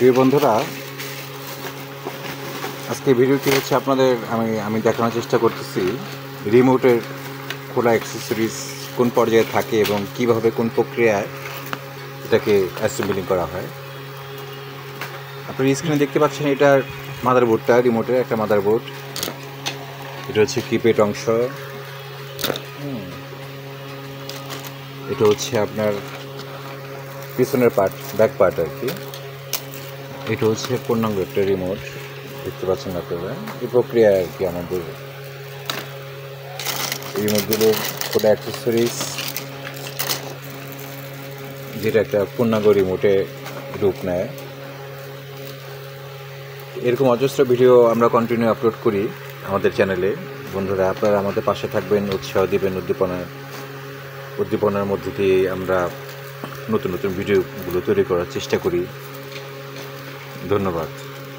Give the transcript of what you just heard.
প্রিয় বন্ধুরা, আজকে ভিডিওটি হচ্ছে আপনাদের আমি দেখানোর চেষ্টা করতেছি রিমোটের খোলা অ্যাক্সেসরিজ কোন পর্যায়ে থাকে এবং কিভাবে কোন প্রক্রিয়ায় এটাকে অ্যাসেম্বলিং করা হয়। আপনার স্ক্রিনে দেখতে পাচ্ছেন এটার মাদারবোর্ডটা, রিমোটের একটা মাদারবোর্ড। এটা হচ্ছে কিপ্যাড অংশ, এটা হচ্ছে আপনার পিছনের পার্ট, ব্যাক পার্ট আর কি। এটা হচ্ছে পূর্ণাঙ্গ একটা রিমোট, দেখতে পাচ্ছেন আপনারা। এই প্রক্রিয়া আর কি আমাদের রিমোটগুলোর কোনো অ্যাক্সেসরিজ, যেটা একটা পূর্ণাঙ্গ রিমোটে রূপ নেয়। এরকম অজস্র ভিডিও আমরা কন্টিনিউ আপলোড করি আমাদের চ্যানেলে। বন্ধুরা, আপনারা আমাদের পাশে থাকবেন, উৎসাহ দেবেন। উদ্দীপনার মধ্যে দিয়ে আমরা নতুন নতুন ভিডিওগুলো তৈরি করার চেষ্টা করি। ধন্যবাদ।